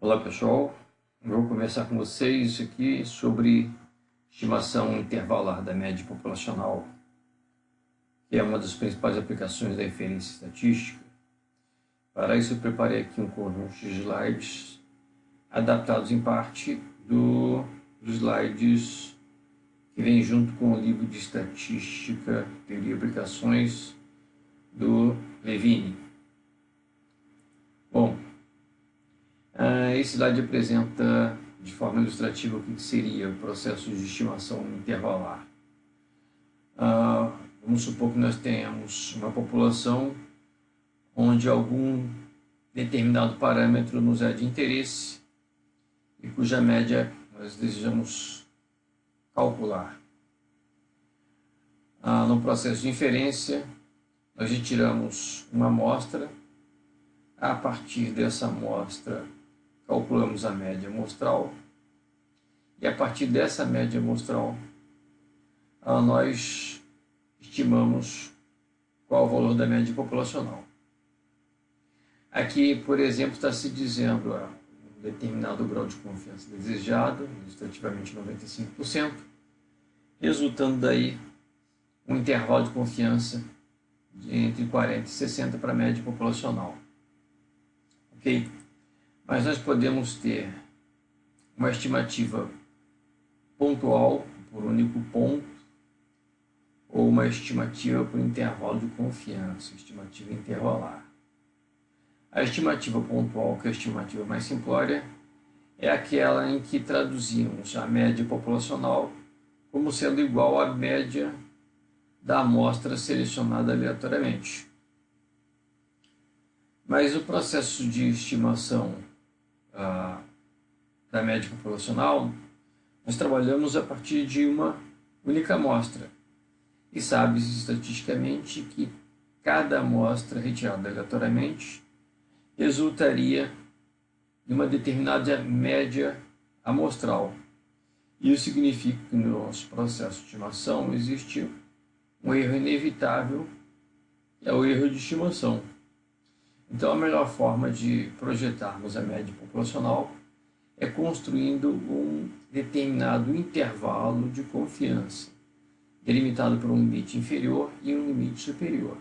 Olá pessoal, eu vou conversar com vocês aqui sobre estimação intervalar da média populacional, que é uma das principais aplicações da inferência estatística. Para isso eu preparei aqui um conjunto de slides, adaptados em parte dos slides que vem junto com o livro de estatística, teoria e aplicações do Levine. Bom, esse slide apresenta de forma ilustrativa o que seria o processo de estimação intervalar. Vamos supor que nós tenhamos uma população onde algum determinado parâmetro nos é de interesse e cuja média nós desejamos calcular. No processo de inferência, nós retiramos uma amostra. A partir dessa amostra, calculamos a média amostral, e a partir dessa média amostral, nós estimamos qual o valor da média populacional. Aqui, por exemplo, está se dizendo um determinado grau de confiança desejado, ilustrativamente 95%, resultando daí um intervalo de confiança de entre 40 e 60 para a média populacional. Ok? Mas nós podemos ter uma estimativa pontual por único ponto ou uma estimativa por intervalo de confiança, estimativa intervalar. A estimativa pontual, que é a estimativa mais simplória, é aquela em que traduzimos a média populacional como sendo igual à média da amostra selecionada aleatoriamente. Mas o processo de estimação da média populacional, nós trabalhamos a partir de uma única amostra. E sabe-se estatisticamente que cada amostra retirada aleatoriamente resultaria em uma determinada média amostral. Isso significa que no nosso processo de estimação existe um erro inevitável, que é o erro de estimação. Então, a melhor forma de projetarmos a média populacional é construindo um determinado intervalo de confiança, delimitado por um limite inferior e um limite superior.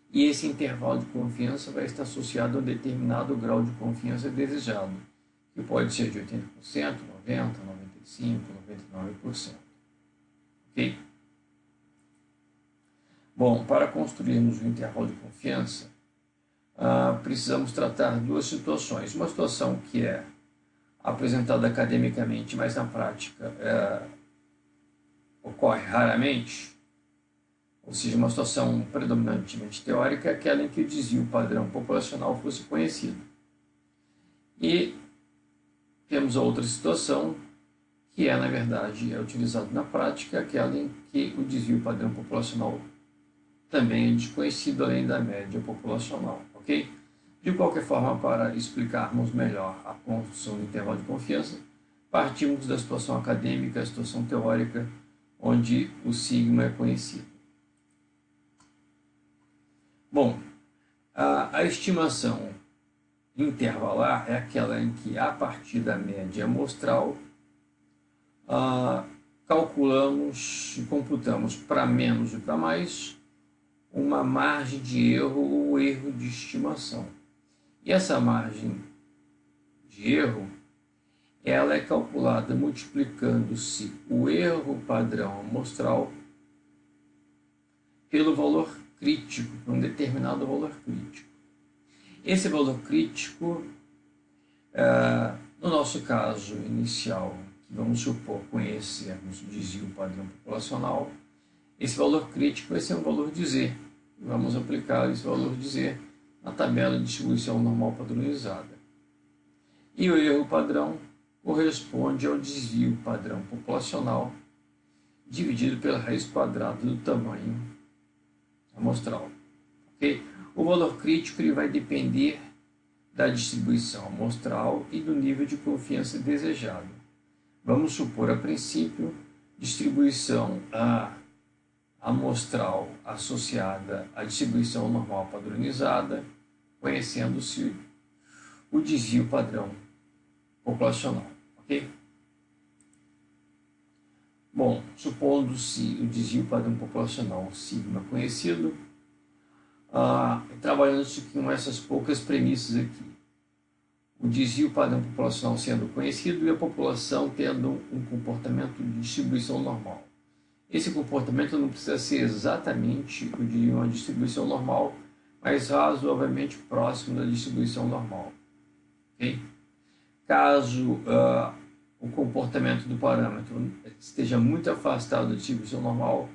E esse intervalo de confiança vai estar associado a um determinado grau de confiança desejado, que pode ser de 80%, 90%, 95%, 99%. Ok? Bom, para construirmos um intervalo de confiança, precisamos tratar duas situações. Uma situação que é apresentada academicamente, mas na prática ocorre raramente, ou seja, uma situação predominantemente teórica, é aquela em que o desvio padrão populacional fosse conhecido. E temos a outra situação, que é, na verdade, utilizada na prática, aquela em que o desvio padrão populacional também é desconhecido além da média populacional. Ok? De qualquer forma, para explicarmos melhor a construção do intervalo de confiança, partimos da situação acadêmica, a situação teórica, onde o sigma é conhecido. Bom, a estimação intervalar é aquela em que, a partir da média amostral, calculamos e computamos para menos e para mais uma margem de erro ou erro de estimação. E essa margem de erro, ela é calculada multiplicando-se o erro padrão amostral pelo valor crítico, por um determinado valor crítico. Esse valor crítico, no nosso caso inicial, que vamos supor conhecermos o desvio padrão populacional, esse valor crítico vai ser um valor de Z. Vamos aplicar esse valor de Z na tabela de distribuição normal padronizada. E o erro padrão corresponde ao desvio padrão populacional dividido pela raiz quadrada do tamanho amostral. Okay? O valor crítico ele vai depender da distribuição amostral e do nível de confiança desejado. Vamos supor, a princípio, distribuição amostral associada à distribuição normal padronizada, conhecendo-se o desvio padrão populacional, ok? Bom, supondo-se o desvio padrão populacional sigma conhecido, trabalhando-se com essas poucas premissas aqui. O desvio padrão populacional sendo conhecido e a população tendo um comportamento de distribuição normal. Esse comportamento não precisa ser exatamente o de uma distribuição normal, mas razoavelmente próximo da distribuição normal. Okay? Caso o comportamento do parâmetro esteja muito afastado da distribuição normal,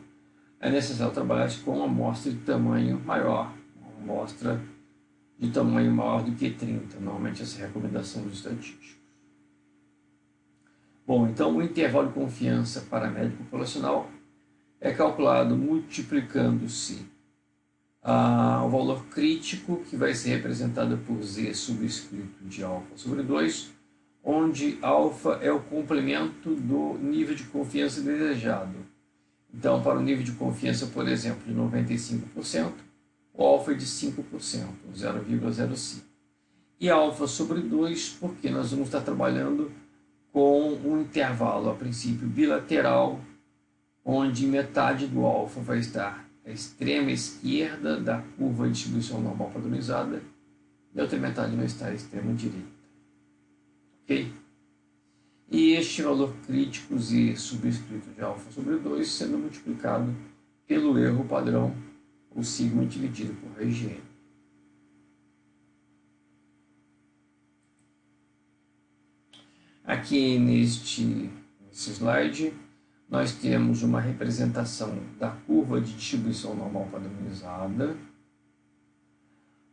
é necessário trabalhar com uma amostra de tamanho maior, uma amostra de tamanho maior do que 30, normalmente essa é a recomendação dos estatísticos. Bom, então o intervalo de confiança para a média populacional é calculado multiplicando-se o valor crítico, que vai ser representado por Z subscrito de alfa sobre 2, onde alfa é o complemento do nível de confiança desejado. Então, para o nível de confiança, por exemplo, de 95%, o alfa é de 5%, 0,05. E alfa sobre 2, porque nós vamos estar trabalhando com um intervalo, a princípio, bilateral, onde metade do alfa vai estar à extrema esquerda da curva de distribuição normal padronizada e a outra metade vai estar à extrema direita. Ok? E este valor crítico Z subscrito de alfa sobre 2 sendo multiplicado pelo erro padrão, o sigma dividido por RGN. Aqui neste slide, nós temos uma representação da curva de distribuição normal padronizada,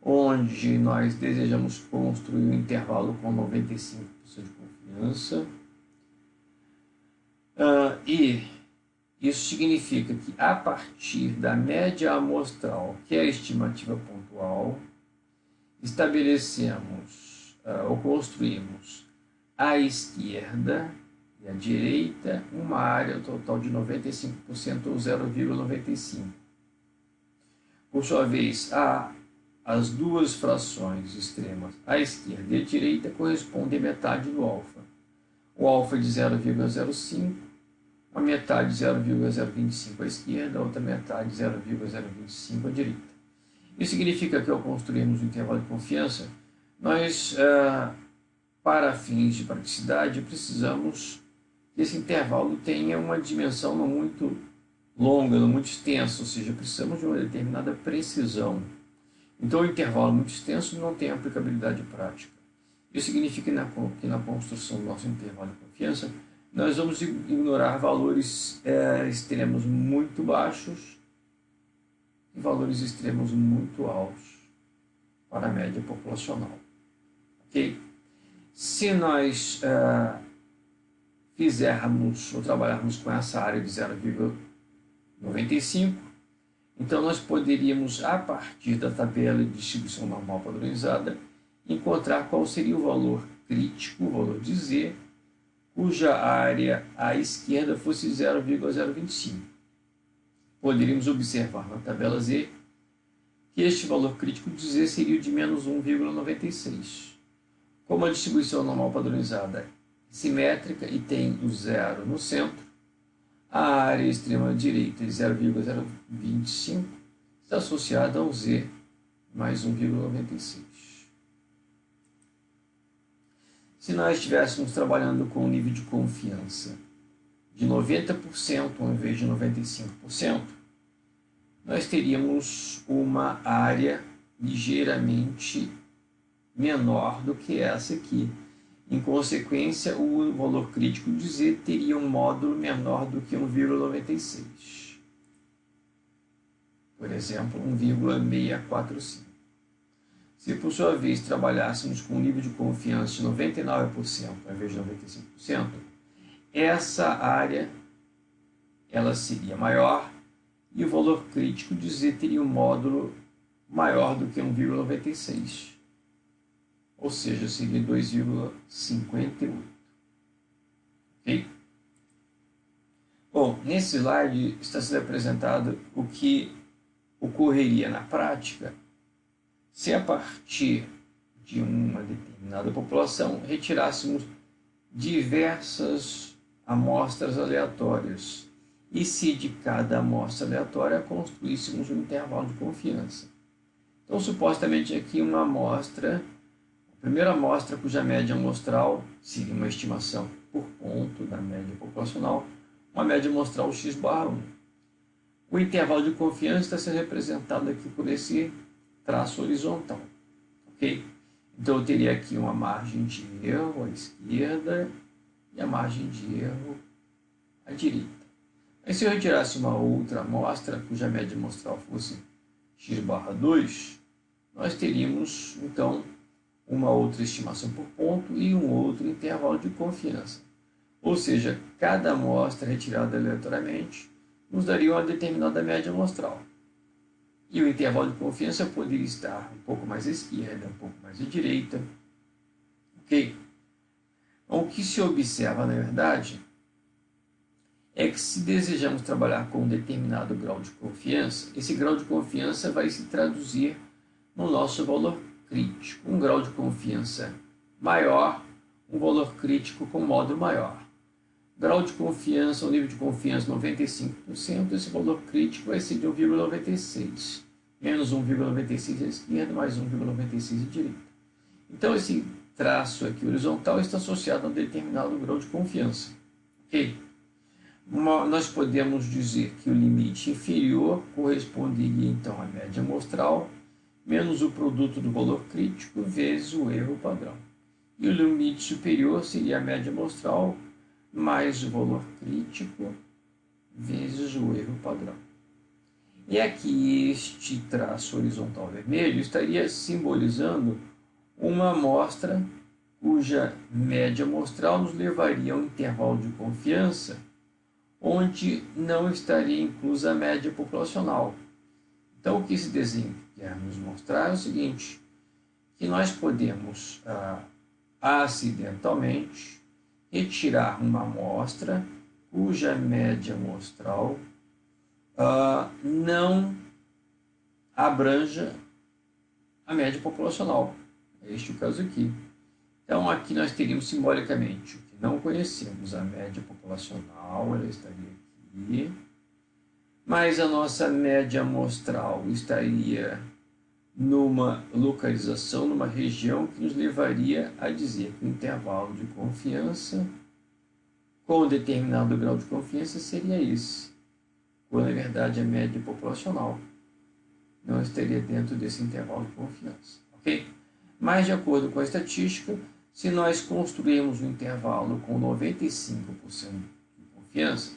onde nós desejamos construir um intervalo com 95% de confiança. E isso significa que, a partir da média amostral, que é a estimativa pontual, estabelecemos ou construímos à esquerda e à direita uma área total de 95% ou 0,95. Por sua vez, as duas frações extremas, à esquerda e à direita, correspondem à metade do alfa. O alfa é de 0,05, uma metade 0,025 à esquerda, a outra metade 0,025 à direita. Isso significa que, ao construirmos um intervalo de confiança, nós, para fins de praticidade, precisamos que esse intervalo tenha uma dimensão não muito longa, não muito extensa, ou seja, precisamos de uma determinada precisão. Então, o intervalo muito extenso não tem aplicabilidade prática. Isso significa que na construção do nosso intervalo de confiança, nós vamos ignorar valores extremos muito baixos e valores extremos muito altos para a média populacional. Ok? Se nós fizermos ou trabalharmos com essa área de 0,95, então nós poderíamos, a partir da tabela de distribuição normal padronizada, encontrar qual seria o valor crítico, o valor de Z, cuja área à esquerda fosse 0,025. Poderíamos observar na tabela Z que este valor crítico de Z seria o de menos 1,96. Como a distribuição normal padronizada é simétrica e tem o zero no centro, a área extrema direita de 0,025 está associada ao Z mais 1,96. Se nós estivéssemos trabalhando com um nível de confiança de 90% ao invés de 95%, nós teríamos uma área ligeiramente menor do que essa aqui. Em consequência, o valor crítico de Z teria um módulo menor do que 1,96. Por exemplo, 1,645. Se, por sua vez, trabalhássemos com um nível de confiança de 99% ao invés de 95%, essa área ela seria maior e o valor crítico de Z teria um módulo maior do que 1,96. Ou seja, seria 2,58. Ok? Bom, nesse slide está sendo apresentado o que ocorreria na prática se, a partir de uma determinada população, retirássemos diversas amostras aleatórias e se de cada amostra aleatória construíssemos um intervalo de confiança. Então, supostamente aqui uma amostra, a primeira amostra cuja média amostral seria uma estimação por ponto da média populacional, uma média amostral x/1. O intervalo de confiança está sendo representado aqui por esse traço horizontal, ok? Então, eu teria aqui uma margem de erro à esquerda e a margem de erro à direita. Mas se eu retirasse uma outra amostra, cuja média amostral fosse x/2, nós teríamos, então, uma outra estimação por ponto e um outro intervalo de confiança. Ou seja, cada amostra retirada aleatoriamente nos daria uma determinada média amostral. E o intervalo de confiança poderia estar um pouco mais à esquerda, um pouco mais à direita. Ok? Então, o que se observa, na verdade, é que se desejamos trabalhar com um determinado grau de confiança, esse grau de confiança vai se traduzir no nosso valor crítico. Um grau de confiança maior, um valor crítico com módulo maior. Grau de confiança, o nível de confiança 95%, esse valor crítico vai ser de 1,96. Menos 1,96 à esquerda, mais 1,96 à direita. Então, esse traço aqui horizontal está associado a um determinado grau de confiança. Ok? Nós podemos dizer que o limite inferior corresponderia, então, à média amostral, menos o produto do valor crítico, vezes o erro padrão. E o limite superior seria a média amostral, mais o valor crítico, vezes o erro padrão. E aqui este traço horizontal vermelho estaria simbolizando uma amostra cuja média amostral nos levaria a um intervalo de confiança onde não estaria inclusa a média populacional. Então, o que esse desenho quer nos mostrar é o seguinte, que nós podemos acidentalmente retirar uma amostra cuja média amostral não abranja a média populacional. É este o caso aqui. Então, aqui nós teríamos simbolicamente o que não conhecemos, a média populacional, ela estaria aqui, mas a nossa média amostral estaria numa localização, numa região que nos levaria a dizer que o intervalo de confiança com determinado grau de confiança seria esse, quando na verdade a média populacional não estaria dentro desse intervalo de confiança, ok? Mas de acordo com a estatística, se nós construirmos um intervalo com 95% de confiança,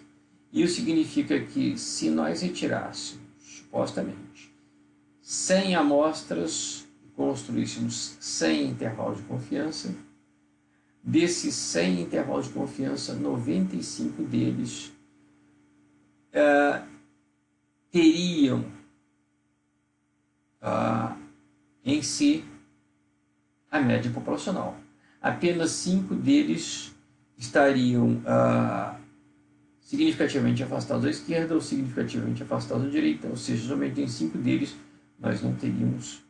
isso significa que se nós retirássemos, supostamente, 100 amostras e construíssemos 100 intervalos de confiança, desses 100 intervalos de confiança, 95 deles teriam em si a média populacional. Apenas 5 deles estariam significativamente afastados à esquerda ou significativamente afastados à direita, ou seja, somente em 5 deles nós não teríamos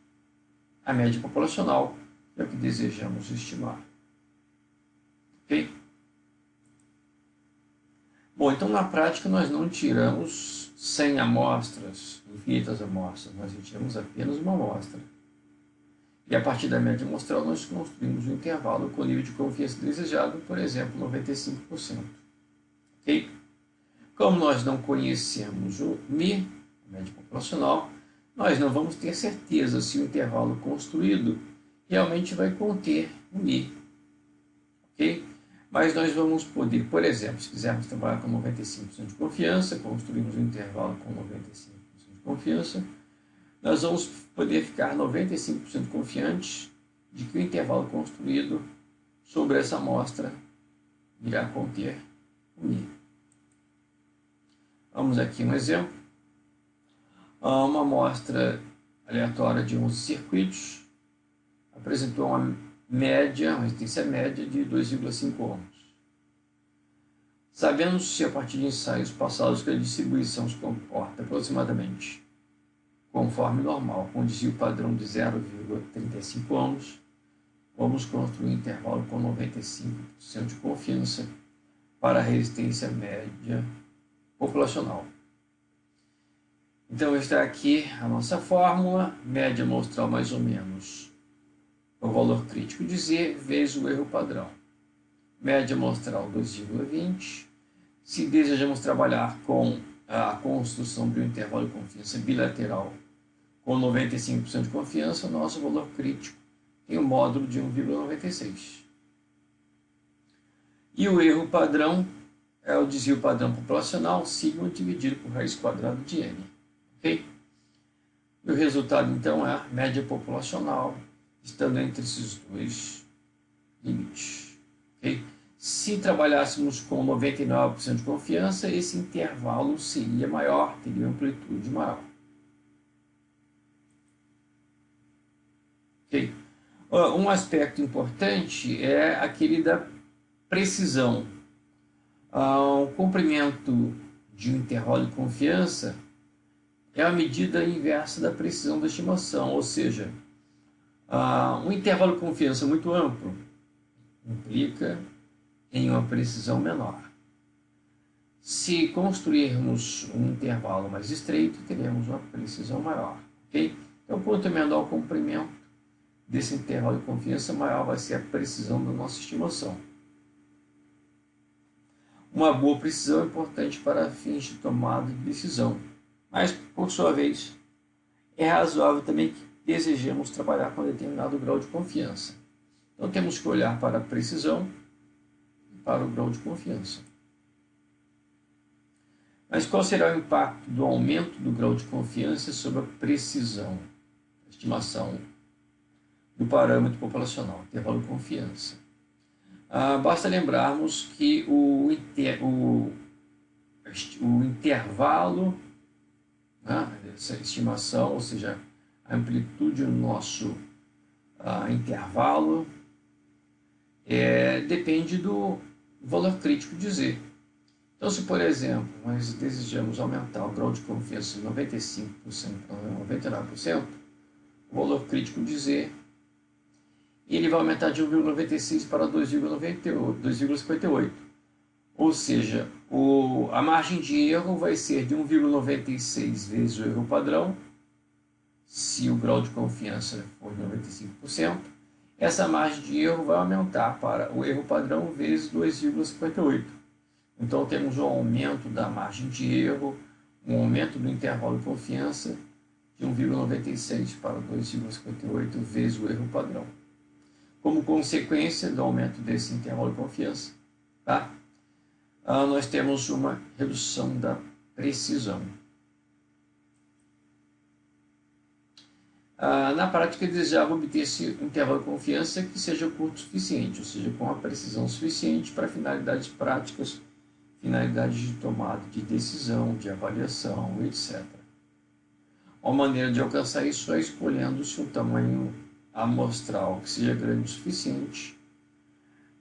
a média populacional, que é o que desejamos estimar. Ok? Bom, então na prática nós não tiramos 100 amostras, infinitas amostras, nós retiramos apenas uma amostra. E a partir da média amostral nós construímos um intervalo com o nível de confiança desejado, por exemplo, 95%. Ok? Como nós não conhecemos o μ, a média populacional, nós não vamos ter certeza se o intervalo construído realmente vai conter o μ. Ok? Mas nós vamos poder, por exemplo, se quisermos trabalhar com 95% de confiança, construímos um intervalo com 95% de confiança, nós vamos poder ficar 95% confiantes de que o intervalo construído sobre essa amostra irá conter o μ. Vamos aqui um exemplo. Uma amostra aleatória de 11 circuitos apresentou uma resistência média de 2,5 ohms. Sabemos-se a partir de ensaios passados que a distribuição se comporta aproximadamente conforme normal, com desvio padrão de 0,35 ohms, vamos construir um intervalo com 95% de confiança para a resistência média populacional. Então está aqui a nossa fórmula, média amostral mais ou menos o valor crítico de Z vezes o erro padrão. Média amostral 2,20. Se desejamos trabalhar com a construção de um intervalo de confiança bilateral com 95% de confiança, o nosso valor crítico tem um módulo de 1,96. E o erro padrão é o desvio padrão populacional, sigma dividido por raiz quadrada de n. Okay? E o resultado, então, é a média populacional, estando entre esses dois limites. Okay? Se trabalhássemos com 99% de confiança, esse intervalo seria maior, teria amplitude maior. Okay? Um aspecto importante é aquele da precisão. O comprimento de um intervalo de confiança é a medida inversa da precisão da estimação, ou seja, um intervalo de confiança muito amplo implica em uma precisão menor. Se construirmos um intervalo mais estreito, teremos uma precisão maior. Okay? Então, quanto menor o comprimento desse intervalo de confiança, maior vai ser a precisão da nossa estimação. Uma boa precisão é importante para fins de tomada de decisão, mas, por sua vez, é razoável também que desejemos trabalhar com determinado grau de confiança. Então, temos que olhar para a precisão e para o grau de confiança. Mas qual será o impacto do aumento do grau de confiança sobre a precisão, a estimação do parâmetro populacional, intervalo de confiança? Basta lembrarmos que o intervalo, essa estimação, ou seja, a amplitude do nosso intervalo, depende do valor crítico de Z. Então, se, por exemplo, nós desejamos aumentar o grau de confiança de 95% para 99%, o valor crítico de Z, ele vai aumentar de 1,96 para 2,58. Ou seja, a margem de erro vai ser de 1,96 vezes o erro padrão, se o grau de confiança for de 95%. Essa margem de erro vai aumentar para o erro padrão vezes 2,58. Então, temos um aumento da margem de erro, um aumento do intervalo de confiança de 1,96 para 2,58 vezes o erro padrão. Como consequência do aumento desse intervalo de confiança, nós temos uma redução da precisão. Na prática, desejava obter esse intervalo de confiança que seja curto o suficiente, ou seja, com a precisão suficiente para finalidades práticas, finalidades de tomada de decisão, de avaliação, etc. Uma maneira de alcançar isso é escolhendo-se um tamanho amostral que seja grande o suficiente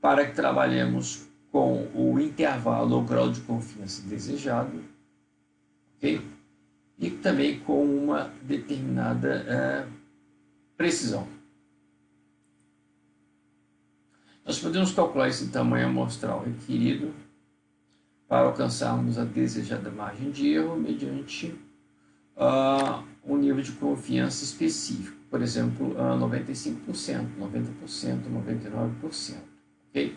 para que trabalhemos com o intervalo ou grau de confiança desejado, ok? E também com uma determinada precisão. Nós podemos calcular esse tamanho amostral requerido para alcançarmos a desejada margem de erro mediante um nível de confiança específico, por exemplo, 95%, 90%, 99%. Okay?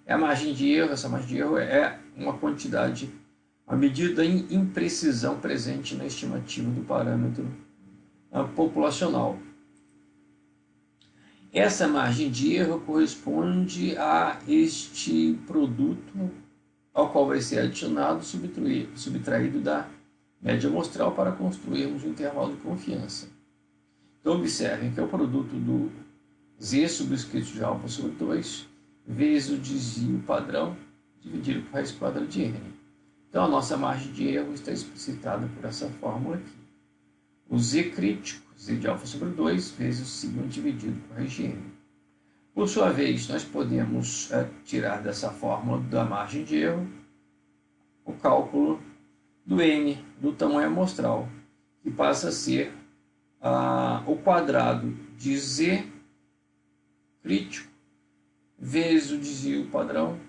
A margem de erro, essa margem de erro é uma quantidade, uma medida em imprecisão presente na estimativa do parâmetro populacional. Essa margem de erro corresponde a este produto ao qual vai ser adicionado, subtraído da média amostral para construirmos um intervalo de confiança. Então, observem que é o produto do Z subscrito de alfa sobre 2 vezes o desvio padrão dividido por raiz quadrada de n. Então, a nossa margem de erro está explicitada por essa fórmula aqui. O Z crítico, Z de alfa sobre 2 vezes o sigma dividido por raiz de n. Por sua vez, nós podemos tirar dessa fórmula da margem de erro o cálculo do n, do tamanho amostral, que passa a ser o quadrado de Z crítico vezes o desvio padrão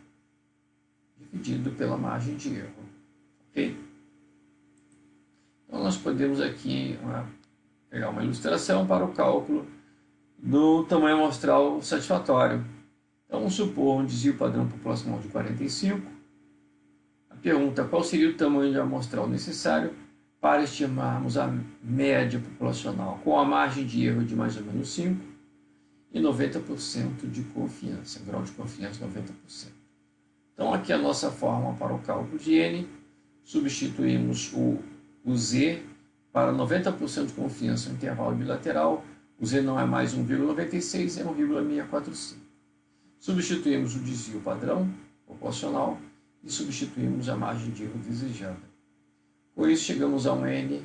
dividido pela margem de erro. Ok? Então, nós podemos aqui pegar uma ilustração para o cálculo do tamanho amostral satisfatório. Então, vamos supor um desvio padrão populacional de 45. A pergunta: qual seria o tamanho de amostral necessário para estimarmos a média populacional com a margem de erro de mais ou menos 5 e 90% de confiança, grau de confiança 90%. Então, aqui a nossa fórmula para o cálculo de N, substituímos o Z para 90% de confiança no intervalo bilateral. O Z não é mais 1,96, é 1,645. Substituímos o desvio padrão populacional e substituímos a margem de erro desejada. Com isso, chegamos a um N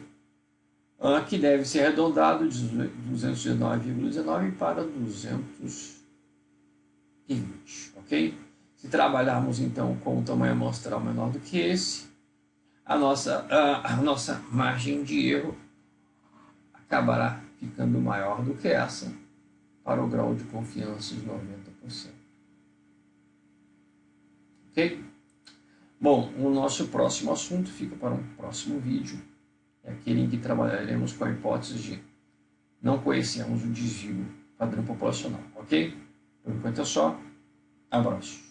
que deve ser arredondado de 219,19 para 220, ok? Se trabalharmos então com um tamanho amostral menor do que esse, a nossa margem de erro acabará ficando maior do que essa para o grau de confiança de 90%. Ok? Bom, o nosso próximo assunto fica para um próximo vídeo. É aquele em que trabalharemos com a hipótese de não conhecermos o desvio padrão populacional. Ok? Por enquanto é só. Abraço.